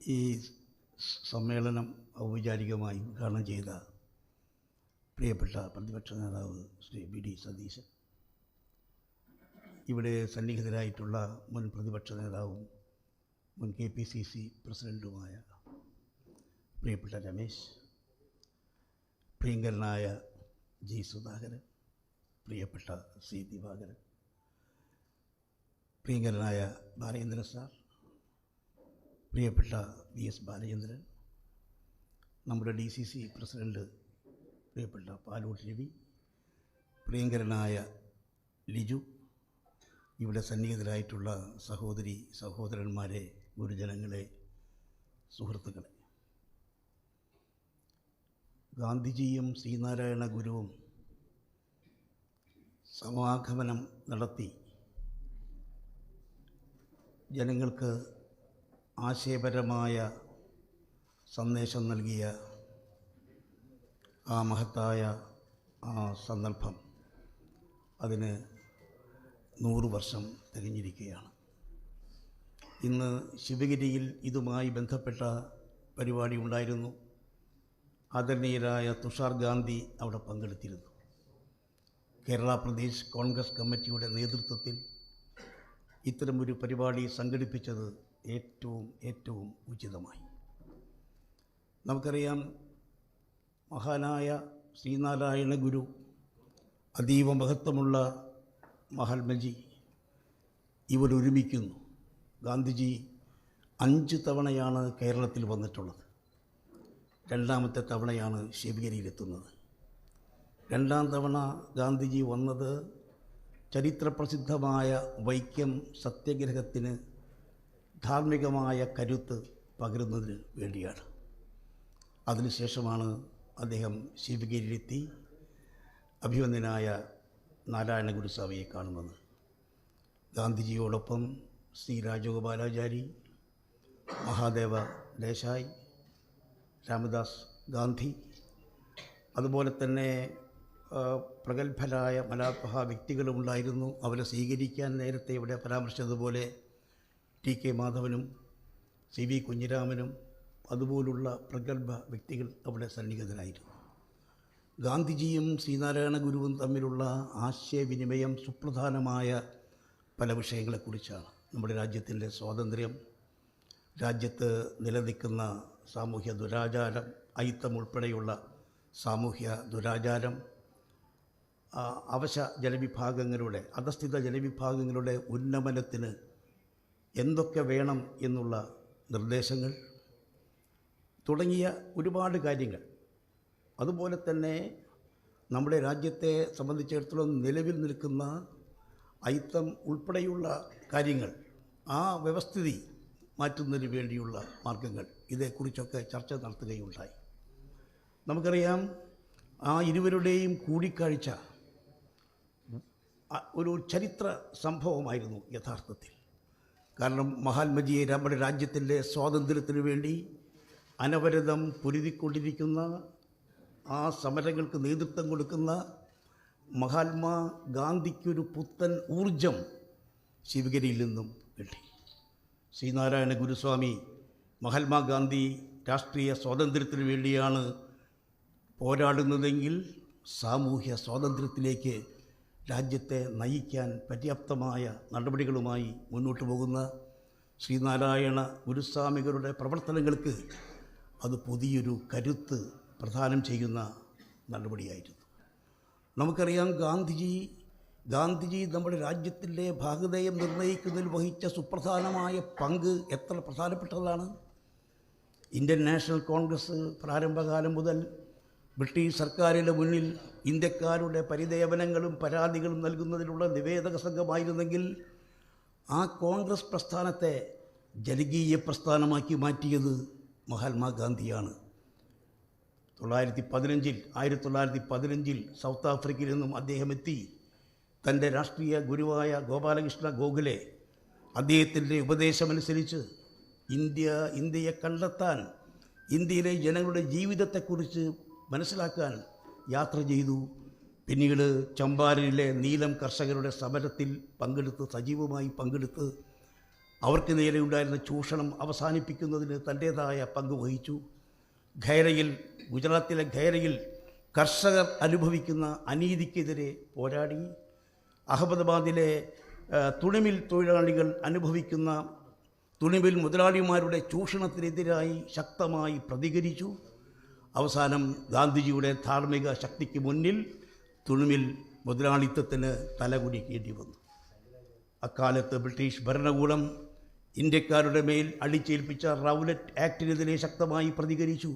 ഈ സമ്മേളനം ഔപചാരികമായി ഉദ്ഘാടനം ചെയ്ത പ്രിയപ്പെട്ട പ്രതിപക്ഷ നേതാവ് ശ്രീ വി ഡി സതീശൻ, ഇവിടെ സന്നിഹിതരായിട്ടുള്ള മുൻ പ്രതിപക്ഷ നേതാവും മുൻ KPCC പ്രസിഡൻറ്റുമായ പ്രിയപ്പെട്ട രമേശ്, പ്രിയങ്കരനായ ജി സുധാകരൻ, പ്രിയപ്പെട്ട സി ദിവാകരൻ, പ്രിയങ്കരനായ ബാലചന്ദ്രൻ സാർ, പ്രിയപ്പെട്ട VS ബാലചന്ദ്രൻ, നമ്മുടെ DCC പ്രസിഡൻറ്റ് പ്രിയപ്പെട്ട പാലോട്ട് രവി, പ്രിയങ്കരനായ ലിജു, ഇവിടെ സന്നിഹിതരായിട്ടുള്ള സഹോദരി സഹോദരന്മാരെ, ഗുരുജനങ്ങളെ, സുഹൃത്തുക്കളെ, ഗാന്ധിജിയും ശ്രീനാരായണ ഗുരുവും സമാഗമനം നടത്തി ജനങ്ങൾക്ക് ആശയപരമായ സന്ദേശം നൽകിയ ആ മഹത്തായ ആ സന്ദർഭം അതിന് 100 വർഷം തികഞ്ഞിരിക്കുകയാണ്. ഇന്ന് ശിവഗിരിയിൽ ഇതുമായി ബന്ധപ്പെട്ട പരിപാടി ഉണ്ടായിരുന്നു. ആദരണീയരായ തുഷാർ ഗാന്ധി അവിടെ പങ്കെടുത്തിരുന്നു. കേരള പ്രദേശ് കോൺഗ്രസ് കമ്മിറ്റിയുടെ നേതൃത്വത്തിൽ ഇത്തരമൊരു പരിപാടി സംഘടിപ്പിച്ചത് ഏറ്റവും ഉചിതമായി. നമുക്കറിയാം, മഹാനായ ശ്രീനാരായണ ഗുരു, അതീവ മഹത്വമുള്ള മഹാത്മജി ഇവരൊരുമിക്കുന്നു. ഗാന്ധിജി 5 തവണയാണ് കേരളത്തിൽ വന്നിട്ടുള്ളത്. 2ാമത്തെ തവണയാണ് ശിവഗിരിയിലെത്തുന്നത്. 2ാം തവണ ഗാന്ധിജി വന്നത് ചരിത്രപ്രസിദ്ധമായ വൈക്കം സത്യാഗ്രഹത്തിന് ധാർമ്മികമായ കരുത്ത് പകരുന്നതിന് വേണ്ടിയാണ്. അതിനുശേഷമാണ് അദ്ദേഹം ശിവഗിരിയിലെത്തി അഭിവന്ദ്യനായ നാരായണ ഗുരുസ്വാമിയെ കാണുന്നത്. ഗാന്ധിജിയോടൊപ്പം ശ്രീ രാജഗോപാലാചാരി, മഹാദേവ ദേശായി, രാമദാസ് ഗാന്ധി, അതുപോലെ തന്നെ പ്രഗത്ഭരായ മലാത്മഹ വ്യക്തികളുമുണ്ടായിരുന്നു. അവരെ സ്വീകരിക്കാൻ നേരത്തെ ഇവിടെ പരാമർശിച്ചതുപോലെ TK മാധവനും CV കുഞ്ഞിരാമനും അതുപോലുള്ള പ്രഗത്ഭ വ്യക്തികൾ അവിടെ സന്നിഹിതരായിരുന്നു. ഗാന്ധിജിയും ശ്രീനാരായണ ഗുരുവും തമ്മിലുള്ള ആശയവിനിമയം സുപ്രധാനമായ പല വിഷയങ്ങളെക്കുറിച്ചാണ്. നമ്മുടെ രാജ്യത്തിൻ്റെ സ്വാതന്ത്ര്യം, രാജ്യത്ത് നിലനിൽക്കുന്ന സാമൂഹ്യ ദുരാചാരം, അയിത്തം ഉൾപ്പെടെയുള്ള സാമൂഹ്യ ദുരാചാരം, അവശ ജനവിഭാഗങ്ങളുടെ, അധസ്ഥിത ജനവിഭാഗങ്ങളുടെ ഉന്നമനത്തിന് എന്തൊക്കെ വേണം എന്നുള്ള നിർദ്ദേശങ്ങൾ തുടങ്ങിയ ഒരുപാട് കാര്യങ്ങൾ. അതുപോലെ തന്നെ നമ്മുടെ രാജ്യത്തെ സംബന്ധിച്ചിടത്തോളം നിലവിൽ നിൽക്കുന്ന അയിത്തം ഉൾപ്പെടെയുള്ള കാര്യങ്ങൾ, ആ വ്യവസ്ഥിതി മാറ്റുന്നതിന് വേണ്ടിയുള്ള മാർഗങ്ങൾ, ഇതേക്കുറിച്ചൊക്കെ ചർച്ച നടത്തുകയുണ്ടായി. നമുക്കറിയാം, ആ ഇരുവരുടെയും കൂടിക്കാഴ്ച ഒരു ചരിത്ര സംഭവമായിരുന്നു യഥാർത്ഥത്തിൽ. കാരണം മഹാത്മജിയെ നമ്മുടെ രാജ്യത്തിൻ്റെ സ്വാതന്ത്ര്യത്തിന് വേണ്ടി അനവരതം പൊരുതിക്കൊണ്ടിരിക്കുന്ന, ആ സമരങ്ങൾക്ക് നേതൃത്വം കൊടുക്കുന്ന മഹാത്മാ ഗാന്ധിക്കൊരു പുത്തൻ ഊർജം ശിവഗിരിയിൽ നിന്നും കിട്ടി. ശ്രീനാരായണ ഗുരുസ്വാമി മഹാത്മാഗാന്ധി രാഷ്ട്രീയ സ്വാതന്ത്ര്യത്തിന് വേണ്ടിയാണ് പോരാടുന്നതെങ്കിൽ സാമൂഹ്യ സ്വാതന്ത്ര്യത്തിലേക്ക് രാജ്യത്തെ നയിക്കാൻ പര്യാപ്തമായ നടപടികളുമായി മുന്നോട്ട് പോകുന്ന ശ്രീനാരായണ ഗുരുസ്വാമികളുടെ പ്രവർത്തനങ്ങൾക്ക് അത് പുതിയൊരു കരുത്ത് പ്രദാനം ചെയ്യുന്ന നടപടിയായിരുന്നു. നമുക്കറിയാം, ഗാന്ധിജി നമ്മുടെ രാജ്യത്തിൻ്റെ ഭാഗധേയം നിർണ്ണയിക്കുന്നതിൽ വഹിച്ച സുപ്രധാനമായ പങ്ക് എത്ര പ്രധാനപ്പെട്ടതാണ്. ഇന്ത്യൻ നാഷണൽ കോൺഗ്രസ് പ്രാരംഭകാലം മുതൽ ബ്രിട്ടീഷ് സർക്കാരിൻ്റെ മുന്നിൽ ഇന്ത്യക്കാരുടെ പരിദേവനങ്ങളും പരാതികളും നൽകുന്നതിനുള്ള നിവേദക സംഘമായിരുന്നെങ്കിൽ ആ കോൺഗ്രസ് പ്രസ്ഥാനത്തെ ജനകീയ പ്രസ്ഥാനമാക്കി മാറ്റിയത് മഹാത്മാഗാന്ധിയാണ്. 1915 സൗത്ത് ആഫ്രിക്കയിൽ നിന്നും അദ്ദേഹം എത്തി. തൻ്റെ രാഷ്ട്രീയ ഗുരുവായ ഗോപാലകൃഷ്ണ ഗോഖലെ അദ്ദേഹത്തിൻ്റെ ഉപദേശമനുസരിച്ച് ഇന്ത്യയെ കണ്ടെത്താൻ, ഇന്ത്യയിലെ ജനങ്ങളുടെ ജീവിതത്തെക്കുറിച്ച് മനസ്സിലാക്കാൻ യാത്ര ചെയ്തു. പിന്നീട് ചമ്പാരനിലെ നീലം കർഷകരുടെ സമരത്തിൽ സജീവമായി പങ്കെടുത്ത് അവർക്ക് നേരെ ഉണ്ടായിരുന്ന ചൂഷണം അവസാനിപ്പിക്കുന്നതിന് തൻ്റേതായ പങ്ക് വഹിച്ചു. ഗുജറാത്തിലെ ഖൈറയിൽ കർഷകർ അനുഭവിക്കുന്ന അനീതിക്കെതിരെ പോരാടി. അഹമ്മദാബാദിലെ തുണിമിൽ തൊഴിലാളികൾ അനുഭവിക്കുന്ന തുണിമിൽ മുതലാളിമാരുടെ ചൂഷണത്തിനെതിരായി ശക്തമായി പ്രതികരിച്ചു. അവസാനം ഗാന്ധിജിയുടെ ധാർമ്മിക ശക്തിക്ക് മുന്നിൽ തുണിമിൽ മുതലാളിത്തത്തിന് തലകുനിക്കേണ്ടി വന്നു. അക്കാലത്ത് ബ്രിട്ടീഷ് ഭരണകൂടം ഇന്ത്യക്കാരുടെ മേൽ അടിച്ചേൽപ്പിച്ച റൗലറ്റ് ആക്ടിനെതിരെ ശക്തമായി പ്രതികരിച്ചു.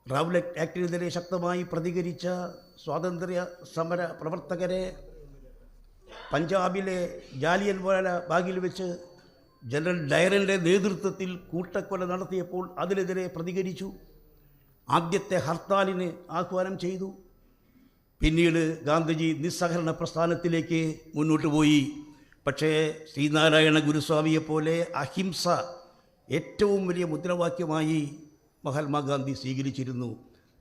റൗലറ്റ് ആക്ടിനെതിരെ ശക്തമായി പ്രതികരിച്ച സ്വാതന്ത്ര്യ സമര പ്രവർത്തകരെ പഞ്ചാബിലെ ജാലിയൻവാല ബാഗിൽ വെച്ച് ജനറൽ ഡയറിൻ്റെ നേതൃത്വത്തിൽ കൂട്ടക്കൊല നടത്തിയപ്പോൾ അതിനെതിരെ പ്രതികരിച്ചു. ആദ്യത്തെ ഹർത്താലിന് ആഹ്വാനം ചെയ്തു. പിന്നീട് ഗാന്ധിജി നിസ്സഹകരണ പ്രസ്ഥാനത്തിലേക്ക് മുന്നോട്ട് പോയി. പക്ഷേ ശ്രീനാരായണ ഗുരുസ്വാമിയെപ്പോലെ അഹിംസ ഏറ്റവും വലിയ മുദ്രാവാക്യമായി മഹാത്മാഗാന്ധി സ്വീകരിച്ചിരുന്നു.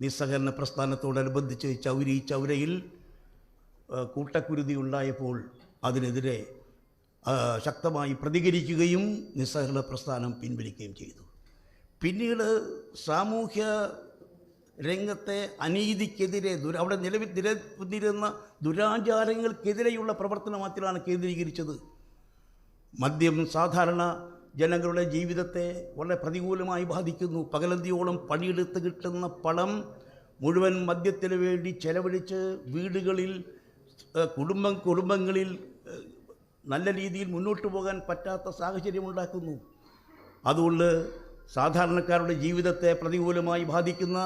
നിസ്സഹകരണ പ്രസ്ഥാനത്തോടനുബന്ധിച്ച് ചൗരി ചൗരയിൽ കൂട്ടക്കുരുതി ഉണ്ടായപ്പോൾ അതിനെതിരെ ശക്തമായി പ്രതികരിക്കുകയും നിസ്സഹകരണ പ്രസ്ഥാനം പിൻവലിക്കുകയും ചെയ്തു. പിന്നീട് സാമൂഹ്യ രംഗത്തെ അനീതിക്കെതിരെ അവിടെ നിലനിന്നിരുന്ന ദുരാചാരങ്ങൾക്കെതിരെയുള്ള പ്രവർത്തനത്തിലാണ് കേന്ദ്രീകരിച്ചത്. മദ്യം സാധാരണ ജനങ്ങളുടെ ജീവിതത്തെ വളരെ പ്രതികൂലമായി ബാധിക്കുന്നു. പകലന്തിയോളം പണിയെടുത്ത് കിട്ടുന്ന പണം മുഴുവൻ മദ്യത്തിന് വേണ്ടി ചെലവഴിച്ച് വീടുകളിൽ കുടുംബങ്ങളിൽ നല്ല രീതിയിൽ മുന്നോട്ട് പോകാൻ പറ്റാത്ത സാഹചര്യമുണ്ടാക്കുന്നു. അതുകൊണ്ട് സാധാരണക്കാരുടെ ജീവിതത്തെ പ്രതികൂലമായി ബാധിക്കുന്ന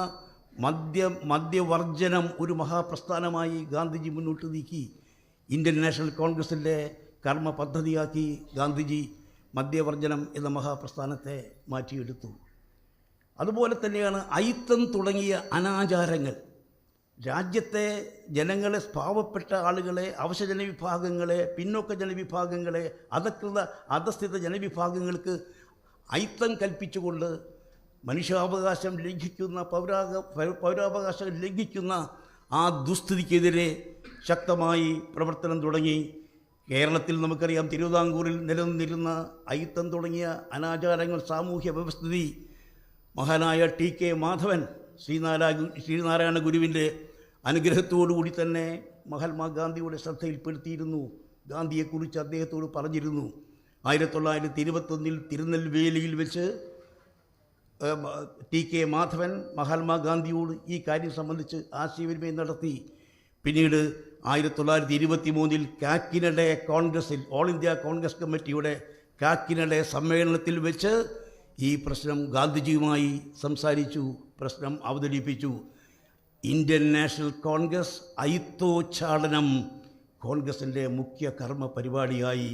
മദ്യവർജനം ഒരു മഹാപ്രസ്ഥാനമായി ഗാന്ധിജി മുന്നോട്ട് നീക്കി. ഇന്ത്യൻ നാഷണൽ കോൺഗ്രസിൻ്റെ കർമ്മ പദ്ധതിയാക്കി ഗാന്ധിജി മദ്യവർജനം എന്ന മഹാപ്രസ്ഥാനത്തെ മാറ്റിയെടുത്തു. അതുപോലെ തന്നെയാണ് അയിത്തം തുടങ്ങിയ അനാചാരങ്ങൾ രാജ്യത്തെ ജനങ്ങളെ, പാവപ്പെട്ട ആളുകളെ, അവശ ജനവിഭാഗങ്ങളെ, പിന്നോക്ക ജനവിഭാഗങ്ങളെ, അധസ്ഥിത ജനവിഭാഗങ്ങൾക്ക് അയിത്തം കൽപ്പിച്ചുകൊണ്ട് മനുഷ്യാവകാശം ലംഘിക്കുന്ന പൗരാവകാശം ലംഘിക്കുന്ന ആ ദുസ്ഥിതിക്കെതിരെ ശക്തമായി പ്രവർത്തനം തുടങ്ങി. കേരളത്തിൽ നമുക്കറിയാം, തിരുവിതാംകൂറിൽ നിലനിന്നിരുന്ന അയിത്തം തുടങ്ങിയ അനാചാരങ്ങൾ, സാമൂഹ്യ വ്യവസ്ഥിതി മഹാനായ ടി.കെ. മാധവൻ ശ്രീനാരായണ ഗുരുവിൻ്റെ അനുഗ്രഹത്തോടുകൂടി തന്നെ മഹാത്മാഗാന്ധിയുടെ ശ്രദ്ധയിൽപ്പെടുത്തിയിരുന്നു. ഗാന്ധിയെക്കുറിച്ച് അദ്ദേഹത്തോട് പറഞ്ഞിരുന്നു. 1921 തിരുനെൽവേലിയിൽ വെച്ച് ടി.കെ. മാധവൻ മഹാത്മാഗാന്ധിയോട് ഈ കാര്യം സംബന്ധിച്ച് ആശയവിനിമയം നടത്തി. പിന്നീട് 1923 കാക്കിനഡെ കോൺഗ്രസിൽ, ഓൾ ഇന്ത്യ കോൺഗ്രസ് കമ്മിറ്റിയുടെ കാക്കിനഡെ സമ്മേളനത്തിൽ വെച്ച് ഈ പ്രശ്നം ഗാന്ധിജിയുമായി സംസാരിച്ചു, പ്രശ്നം അവതരിപ്പിച്ചു. ഇന്ത്യൻ നാഷണൽ കോൺഗ്രസ് അയിത്തോച്ചാടനം കോൺഗ്രസിൻ്റെ മുഖ്യ കർമ്മ പരിപാടിയായി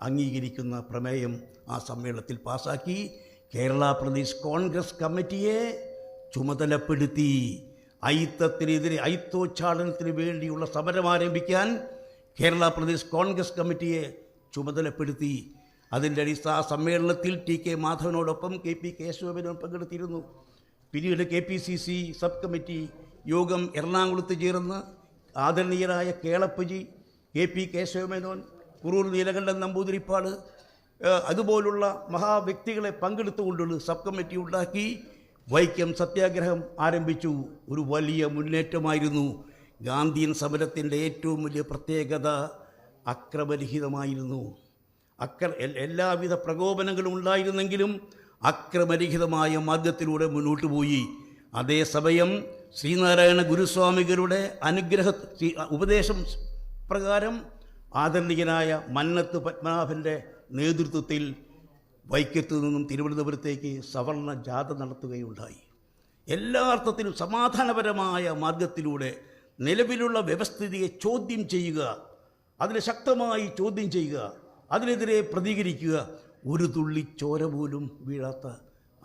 അംഗീകരിക്കുന്ന പ്രമേയം ആ സമ്മേളനത്തിൽ പാസാക്കി. കേരള പ്രദേശ് കോൺഗ്രസ് കമ്മിറ്റിയെ ചുമതലപ്പെടുത്തി. അയിത്തത്തിനെതിരെ, അയിത്തോച്ചാടനത്തിന് വേണ്ടിയുള്ള സമരം ആരംഭിക്കാൻ കേരള പ്രദേശ് കോൺഗ്രസ് കമ്മിറ്റിയെ ചുമതലപ്പെടുത്തി. അതിൻ്റെ സമ്മേളനത്തിൽ ടി.കെ. മാധവനോടൊപ്പം കെ.പി. കേശവമേനോൻ പങ്കെടുത്തിരുന്നു. പിന്നീട് KPCC സബ് കമ്മിറ്റി യോഗം എറണാകുളത്ത് ചേർന്ന് ആദരണീയരായ കേളപ്പജി, കെ.പി. കേശവമേനോൻ, കുറൂർ നീലകണ്ഠൻ നമ്പൂതിരിപ്പാട് അതുപോലുള്ള മഹാവ്യക്തികളെ പങ്കെടുത്തുകൊണ്ടുള്ള സബ് കമ്മിറ്റി ഉണ്ടാക്കി വൈക്കം സത്യാഗ്രഹം ആരംഭിച്ചു. ഒരു വലിയ മുന്നേറ്റമായിരുന്നു. ഗാന്ധിയൻ സമരത്തിൻ്റെ ഏറ്റവും വലിയ പ്രത്യേകത അക്രമരഹിതമായിരുന്നു. എല്ലാവിധ പ്രകോപനങ്ങളും ഉണ്ടായിരുന്നെങ്കിലും അക്രമരഹിതമായ മാർഗത്തിലൂടെ മുന്നോട്ട് പോയി. അതേസമയം ശ്രീനാരായണ ഗുരുസ്വാമികളുടെ ഉപദേശം പ്രകാരം ആദരണീയനായ മന്നത്ത് പത്മനാഭൻ്റെ നേതൃത്വത്തിൽ വൈക്കത്തു നിന്നും തിരുവനന്തപുരത്തേക്ക് സവർണ ജാഥ നടത്തുകയുണ്ടായി. എല്ലാ അർത്ഥത്തിലും സമാധാനപരമായ മാർഗത്തിലൂടെ നിലവിലുള്ള വ്യവസ്ഥിതിയെ ചോദ്യം ചെയ്യുക, അതിനെ ശക്തമായി ചോദ്യം ചെയ്യുക, അതിനെതിരെ പ്രതികരിക്കുക. ഒരു തുള്ളി ചോര പോലും വീഴാത്ത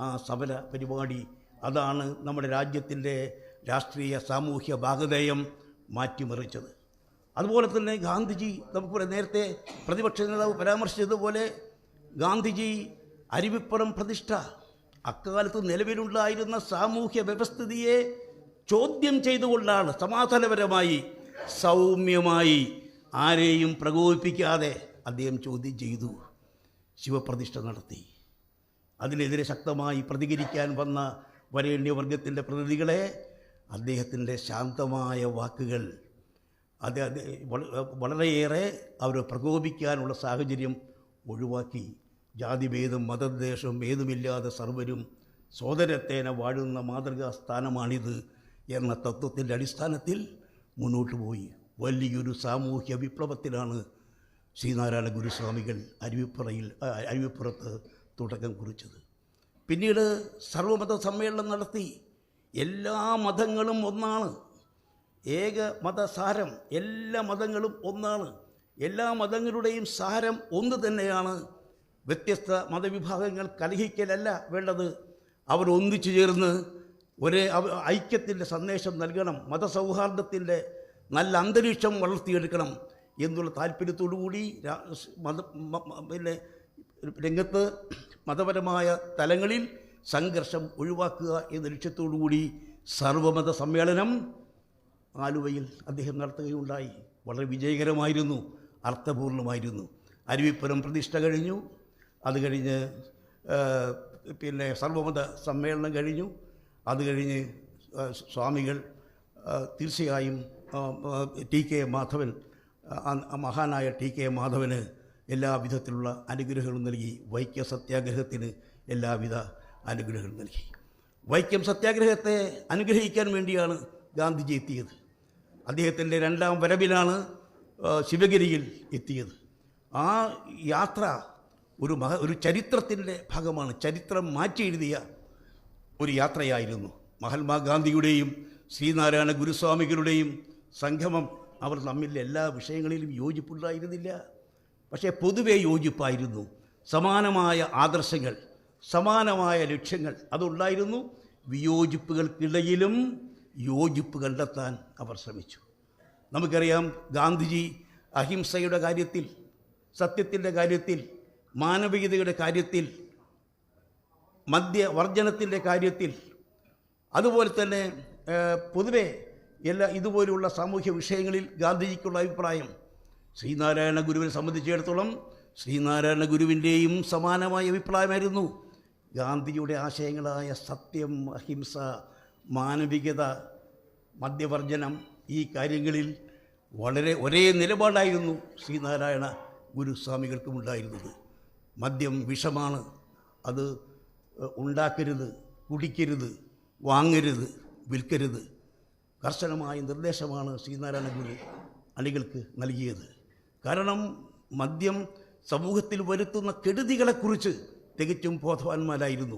ആ സമര പരിപാടി, അതാണ് നമ്മുടെ രാജ്യത്തിൻ്റെ രാഷ്ട്രീയ സാമൂഹ്യ ഭാഗധേയം മാറ്റിമറിച്ചത്. അതുപോലെ തന്നെ ഗാന്ധിജി, നമുക്കിവിടെ നേരത്തെ പ്രതിപക്ഷ നേതാവ് പരാമർശിച്ചതുപോലെ ഗാന്ധിജി അരുവിപ്പുറം പ്രതിഷ്ഠ, അക്കാലത്ത് നിലവിലുണ്ടായിരുന്ന സാമൂഹ്യ വ്യവസ്ഥിതിയെ ചോദ്യം ചെയ്തുകൊണ്ടാണ് സമാധാനപരമായി, സൗമ്യമായി, ആരെയും പ്രകോപിപ്പിക്കാതെ അദ്ദേഹം ചോദ്യം ചെയ്തു. ശിവപ്രതിഷ്ഠ നടത്തി. അതിനെതിരെ ശക്തമായി പ്രതികരിക്കാൻ വന്ന വരേണ്യവർഗത്തിൻ്റെ പ്രതിനിധികളെ അദ്ദേഹത്തിൻ്റെ ശാന്തമായ വാക്കുകൾ അത് വളരെയേറെ അവർ പ്രകോപിക്കാനുള്ള സാഹചര്യം ഒഴിവാക്കി. ജാതിഭേദം മതദ്വേഷം ഏതുമില്ലാതെ സർവരും സോദരത്തേന വാഴുന്ന മാതൃകാ സ്ഥാനമാണിത് എന്ന തത്വത്തിൻ്റെ അടിസ്ഥാനത്തിൽ മുന്നോട്ട് പോയി. വലിയൊരു സാമൂഹ്യ വിപ്ലവത്തിലാണ് ശ്രീനാരായണ ഗുരുസ്വാമികൾ അരുവിപ്പുറത്ത് തുടക്കം കുറിച്ചത്. പിന്നീട് സർവമത സമ്മേളനം നടത്തി. എല്ലാ മതങ്ങളും ഒന്നാണ്, ഏക മതസാരം, എല്ലാ മതങ്ങളും ഒന്നാണ്, എല്ലാ മതങ്ങളുടെയും സാരം ഒന്ന് തന്നെയാണ്. വ്യത്യസ്ത മതവിഭാഗങ്ങൾ കലഹിക്കലല്ല വേണ്ടത്, അവർ ഒന്നിച്ചു ചേർന്ന് ഒരേ ഐക്യത്തിൻ്റെ സന്ദേശം നൽകണം, മതസൗഹാർദ്ദത്തിൻ്റെ നല്ല അന്തരീക്ഷം വളർത്തിയെടുക്കണം എന്നുള്ള താല്പര്യത്തോടുകൂടി പിന്നെ രംഗത്ത് മതപരമായ തലങ്ങളിൽ സംഘർഷം ഒഴിവാക്കുക എന്ന ലക്ഷ്യത്തോടുകൂടി സർവമത സമ്മേളനം ആലുവയിൽ അദ്ദേഹം നടത്തുകയുണ്ടായി. വളരെ വിജയകരമായിരുന്നു, അർത്ഥപൂർണമായിരുന്നു. അരുവിപ്പുറം പ്രതിഷ്ഠ കഴിഞ്ഞു. അത് കഴിഞ്ഞ് പിന്നെ സർവമത സമ്മേളനം കഴിഞ്ഞു. അത് കഴിഞ്ഞ് സ്വാമികൾ തീർച്ചയായും ടി കെ മാധവൻ, മഹാനായ ടി കെ മാധവന് എല്ലാവിധത്തിലുള്ള അനുഗ്രഹങ്ങളും നൽകി. വൈക്കം സത്യാഗ്രഹത്തിന് എല്ലാവിധ അനുഗ്രഹങ്ങളും നൽകി. വൈക്കം സത്യാഗ്രഹത്തെ അനുഗ്രഹിക്കാൻ വേണ്ടിയാണ് ഗാന്ധിജി എത്തിയത്. അദ്ദേഹത്തിൻ്റെ 2ാം വരവിലാണ് ശിവഗിരിയിൽ എത്തിയത്. ആ യാത്ര ഒരു ചരിത്രത്തിൻ്റെ ഭാഗമാണ്, ചരിത്രം മാറ്റി എഴുതിയ ഒരു യാത്രയായിരുന്നു. മഹാത്മാഗാന്ധിയുടെയും ശ്രീനാരായണ ഗുരുസ്വാമികളുടെയും സംഗമം. അവർ തമ്മിൽ എല്ലാ വിഷയങ്ങളിലും യോജിപ്പുണ്ടായിരുന്നില്ല, പക്ഷേ പൊതുവെ യോജിപ്പായിരുന്നു. സമാനമായ ആദർശങ്ങൾ, സമാനമായ ലക്ഷ്യങ്ങൾ അതുണ്ടായിരുന്നു. വിയോജിപ്പുകൾക്കിടയിലും യോജിപ്പ് കണ്ടെത്താൻ അവർ ശ്രമിച്ചു. നമുക്കറിയാം, ഗാന്ധിജി അഹിംസയുടെ കാര്യത്തിൽ, സത്യത്തിൻ്റെ കാര്യത്തിൽ, മാനവികതയുടെ കാര്യത്തിൽ, മദ്യവർജനത്തിൻ്റെ കാര്യത്തിൽ, അതുപോലെ തന്നെ പൊതുവെ എല്ലാ ഇതുപോലുള്ള സാമൂഹ്യ വിഷയങ്ങളിൽ ഗാന്ധിജിക്കുള്ള അഭിപ്രായം ശ്രീനാരായണ ഗുരുവിനെ സംബന്ധിച്ചിടത്തോളം ശ്രീനാരായണ ഗുരുവിൻ്റെയും സമാനമായ അഭിപ്രായമായിരുന്നു. ഗാന്ധിജിയുടെ ആശയങ്ങളായ സത്യം, അഹിംസ, മാനവികത, മദ്യവർജനം, ഈ കാര്യങ്ങളിൽ ഒരേ നിലപാടായിരുന്നു ശ്രീനാരായണ ഗുരുസ്വാമികൾക്കും ഉണ്ടായിരുന്നത്. മദ്യം വിഷമാണ്, അത് ഉണ്ടാക്കരുത്, കുടിക്കരുത്, വാങ്ങരുത്, വിൽക്കരുത്. കർശനമായ നിർദ്ദേശമാണ് ശ്രീനാരായണ ഗുരു അണികൾക്ക് നൽകിയത്. കാരണം മദ്യം സമൂഹത്തിൽ വരുത്തുന്ന കെടുതികളെക്കുറിച്ച് തികച്ചും ബോധവാന്മാരായിരുന്നു.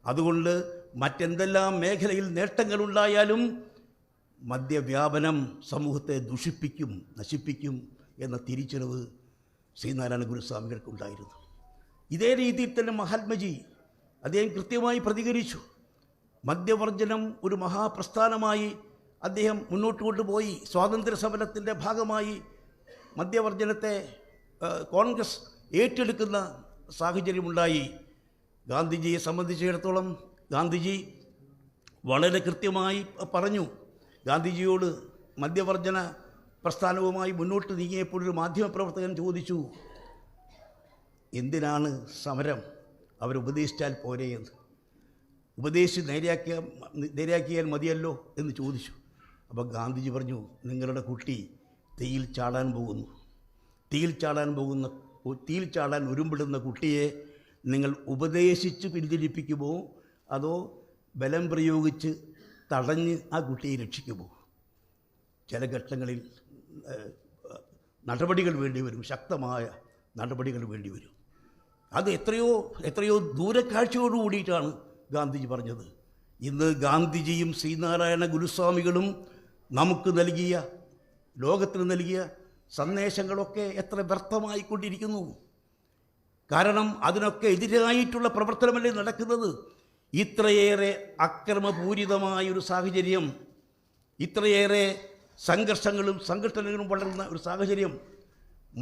അതുകൊണ്ട് മറ്റെന്തെല്ലാം മേഖലയിൽ നേട്ടങ്ങളുണ്ടായാലും മദ്യവ്യാപനം സമൂഹത്തെ ദുഷിപ്പിക്കും, നശിപ്പിക്കും എന്ന തിരിച്ചറിവ് ശ്രീനാരായണ ഗുരുസ്വാമികൾക്കുണ്ടായിരുന്നു. ഇതേ രീതിയിൽ തന്നെ മഹാത്മജി അദ്ദേഹം കൃത്യമായി പ്രതികരിച്ചു. മദ്യവർജനം ഒരു മഹാപ്രസ്ഥാനമായി അദ്ദേഹം മുന്നോട്ട് കൊണ്ടുപോയി. സ്വാതന്ത്ര്യ സമരത്തിൻ്റെ ഭാഗമായി മദ്യവർജനത്തെ കോൺഗ്രസ് ഏറ്റെടുക്കുന്ന സാഹചര്യമുണ്ടായി. ഗാന്ധിജിയെ സംബന്ധിച്ചിടത്തോളം ഗാന്ധിജി വളരെ കൃത്യമായി പറഞ്ഞു. ഗാന്ധിജിയോട് മദ്യവർജന പ്രസ്ഥാനവുമായി മുന്നോട്ട് നീങ്ങിയപ്പോൾ ഒരു മാധ്യമപ്രവർത്തകൻ ചോദിച്ചു, എന്തിനാണ് സമരം, അവരുപദേശിച്ചാൽ പോരെയെന്ന്. ഉപദേശിച്ച് നേരെയാക്കിയാൽ മതിയല്ലോ എന്ന് ചോദിച്ചു. അപ്പോൾ ഗാന്ധിജി പറഞ്ഞു, നിങ്ങളുടെ കുട്ടി തീയിൽ ചാടാൻ ഒരുമ്പിടുന്ന കുട്ടിയെ നിങ്ങൾ ഉപദേശിച്ച് പിന്തിരിപ്പിക്കുമോ അതോ ബലം പ്രയോഗിച്ച് തടഞ്ഞ് ആ കുട്ടിയെ രക്ഷിക്കുമോ? ചില ഘട്ടങ്ങളിൽ നടപടികൾ വേണ്ടി വരും, ശക്തമായ നടപടികൾ വേണ്ടി വരും. അത് എത്രയോ ദൂരക്കാഴ്ചയോട് കൂടിയിട്ടാണ് ഗാന്ധിജി പറഞ്ഞത്. ഇന്ന് ഗാന്ധിജിയും ശ്രീനാരായണ ഗുരുസ്വാമികളും നമുക്ക് നൽകിയ, ലോകത്തിന് നൽകിയ സന്ദേശങ്ങളൊക്കെ എത്ര വ്യർത്ഥമായിക്കൊണ്ടിരിക്കുന്നു. കാരണം അതിനൊക്കെ എതിരായിട്ടുള്ള പ്രവർത്തനമല്ലേ നടക്കുന്നത്. ഇത്രയേറെ അക്രമപൂരിതമായൊരു സാഹചര്യം, ഇത്രയേറെ സംഘർഷങ്ങളും സംഘടനകളും വളർന്ന ഒരു സാഹചര്യം,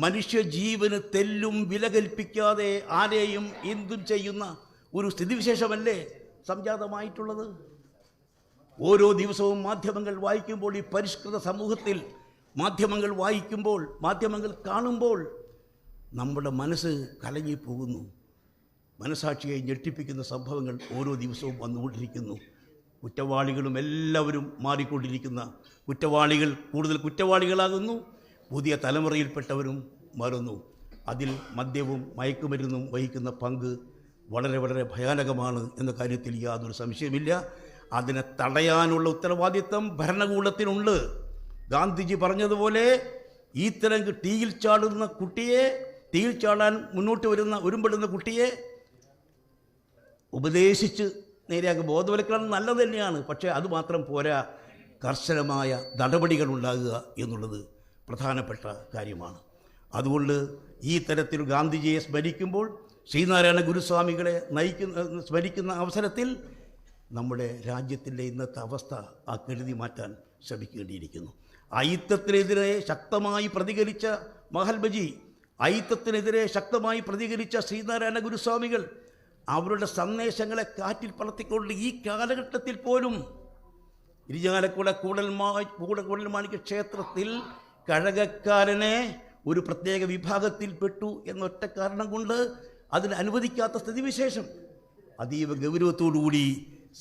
മനുഷ്യജീവന് തെല്ലും വില കൽപ്പിക്കാതെ ആരെയും എന്തും ചെയ്യുന്ന ഒരു സ്ഥിതിവിശേഷമല്ലേ സംജാതമായിട്ടുള്ളത്. ഓരോ ദിവസവും മാധ്യമങ്ങൾ വായിക്കുമ്പോൾ, ഈ പരിഷ്കൃത സമൂഹത്തിൽ മാധ്യമങ്ങൾ വായിക്കുമ്പോൾ, മാധ്യമങ്ങൾ കാണുമ്പോൾ നമ്മുടെ മനസ്സ് കലങ്ങിപ്പോകുന്നു. മനസാക്ഷിയെ ഞെട്ടിപ്പിക്കുന്ന സംഭവങ്ങൾ ഓരോ ദിവസവും വന്നുകൊണ്ടിരിക്കുന്നു. കുറ്റവാളികളും എല്ലാവരും മാറിക്കൊണ്ടിരിക്കുന്ന കുറ്റവാളികൾ കൂടുതൽ കുറ്റവാളികളാകുന്നു. പുതിയ തലമുറയിൽപ്പെട്ടവരും മാറുന്നു. അതിൽ മദ്യവും മയക്കുമരുന്നും വഹിക്കുന്ന പങ്ക് വളരെ വളരെ ഭയാനകമാണ് എന്ന കാര്യത്തിൽ യാതൊരു സംശയമില്ല. അതിനെ തടയാനുള്ള ഉത്തരവാദിത്വം ഭരണകൂടത്തിനുണ്ട്. ഗാന്ധിജി പറഞ്ഞതുപോലെ ഇത്തരം തീയിൽ ചാടുന്ന കുട്ടിയെ, തീയിൽ ചാടാൻ മുന്നോട്ട് ഒരുമ്പെടുന്ന കുട്ടിയെ ഉപദേശിച്ച് നേരെയാക്കി ബോധവൽക്കരണം നല്ലത് തന്നെയാണ്. പക്ഷേ അതുമാത്രം പോരാ, കർശനമായ നടപടികൾ ഉണ്ടാകുക എന്നുള്ളത് പ്രധാനപ്പെട്ട കാര്യമാണ്. അതുകൊണ്ട് ഈ തരത്തിൽ ഗാന്ധിജിയെ സ്മരിക്കുമ്പോൾ, ശ്രീനാരായണ ഗുരുസ്വാമികളെ സ്മരിക്കുന്ന അവസരത്തിൽ നമ്മുടെ രാജ്യത്തിൻ്റെ ഇന്നത്തെ അവസ്ഥ ആ കരുതി മാറ്റാൻ ശ്രമിക്കേണ്ടിയിരിക്കുന്നു. അയിത്തത്തിനെതിരെ ശക്തമായി പ്രതികരിച്ച മഹാത്മജി, അയിത്തത്തിനെതിരെ ശക്തമായി പ്രതികരിച്ച ശ്രീനാരായണ ഗുരുസ്വാമികൾ അവരുടെ സന്ദേശങ്ങളെ കാറ്റിൽ പറത്തിക്കൊണ്ട് ഈ കാലഘട്ടത്തിൽ പോലും ഇരിഞ്ഞാലക്കുട കൂടൽമാണിക്യ ക്ഷേത്രത്തിൽ കഴകക്കാരനെ ഒരു പ്രത്യേക വിഭാഗത്തിൽപ്പെട്ടു എന്നൊറ്റ കാരണം കൊണ്ട് അതിന് അനുവദിക്കാത്ത സ്ഥിതിവിശേഷം അതീവ ഗൗരവത്തോടുകൂടി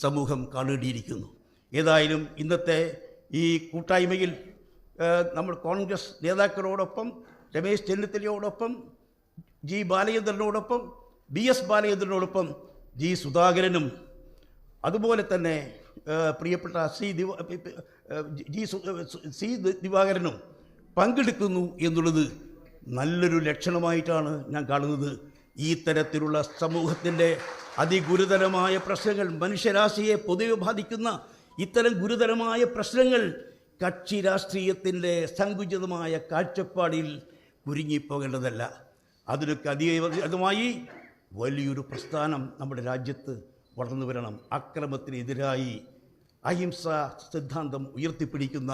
സമൂഹം കാണേണ്ടിയിരിക്കുന്നു. ഏതായാലും ഇന്നത്തെ ഈ കൂട്ടായ്മയിൽ നമ്മൾ കോൺഗ്രസ് നേതാക്കളോടൊപ്പം, രമേശ് ചെന്നിത്തലയോടൊപ്പം, ജി ബാലചന്ദ്രനോടൊപ്പം, BS ബാലചന്ദ്രനോടൊപ്പം ജി സുധാകരനും അതുപോലെ തന്നെ പ്രിയപ്പെട്ട സി ദിവാകരനും പങ്കെടുക്കുന്നു എന്നുള്ളത് നല്ലൊരു ലക്ഷണമായിട്ടാണ് ഞാൻ കാണുന്നത്. ഈ തരത്തിലുള്ള സമൂഹത്തിൻ്റെ അതിഗുരുതരമായ പ്രശ്നങ്ങൾ, മനുഷ്യരാശിയെ പൊതുവെ ബാധിക്കുന്ന ഇത്തരം ഗുരുതരമായ പ്രശ്നങ്ങൾ കക്ഷി രാഷ്ട്രീയത്തിൻ്റെ സങ്കുചിതമായ കാഴ്ചപ്പാടിൽ കുരുങ്ങിപ്പോകേണ്ടതല്ല. അതിനൊക്കെ അതുമായി വലിയൊരു പ്രസ്ഥാനം നമ്മുടെ രാജ്യത്ത് വളർന്നു വരണം. അക്രമത്തിനെതിരായി അഹിംസാ സിദ്ധാന്തം ഉയർത്തിപ്പിടിക്കുന്ന,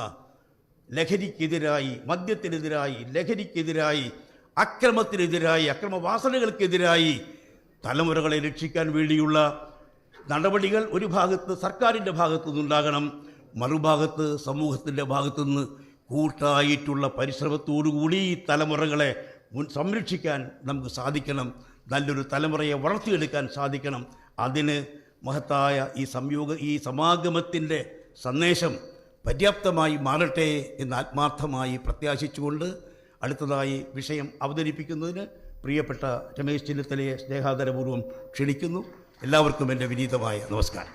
ലഹരിക്കെതിരായി, മദ്യത്തിനെതിരായി, ലഹരിക്കെതിരായി, അക്രമത്തിനെതിരായി, അക്രമവാസനകൾക്കെതിരായി തലമുറകളെ രക്ഷിക്കാൻ വേണ്ടിയുള്ള നടപടികൾ ഒരു ഭാഗത്ത് സർക്കാരിൻ്റെ ഭാഗത്തു നിന്നുണ്ടാകണം, മറുഭാഗത്ത് സമൂഹത്തിൻ്റെ ഭാഗത്തുനിന്ന് കൂട്ടായിട്ടുള്ള പരിശ്രമത്തോടുകൂടി ഈ തലമുറകളെ സംരക്ഷിക്കാൻ നമുക്ക് സാധിക്കണം. നല്ലൊരു തലമുറയെ വളർത്തിയെടുക്കാൻ സാധിക്കണം. അതിന് മഹത്തായ ഈ സമാഗമത്തിൻ്റെ സന്ദേശം പര്യാപ്തമായി മാറട്ടെ എന്ന് ആത്മാർത്ഥമായി പ്രത്യാശിച്ചുകൊണ്ട് അടുത്തതായി വിഷയം അവതരിപ്പിക്കുന്നതിന് പ്രിയപ്പെട്ട രമേശ് ചെന്നിത്തലയെ സ്നേഹാദരപൂർവ്വം ക്ഷണിക്കുന്നു. എല്ലാവർക്കും എൻ്റെ വിനീതമായ നമസ്കാരം.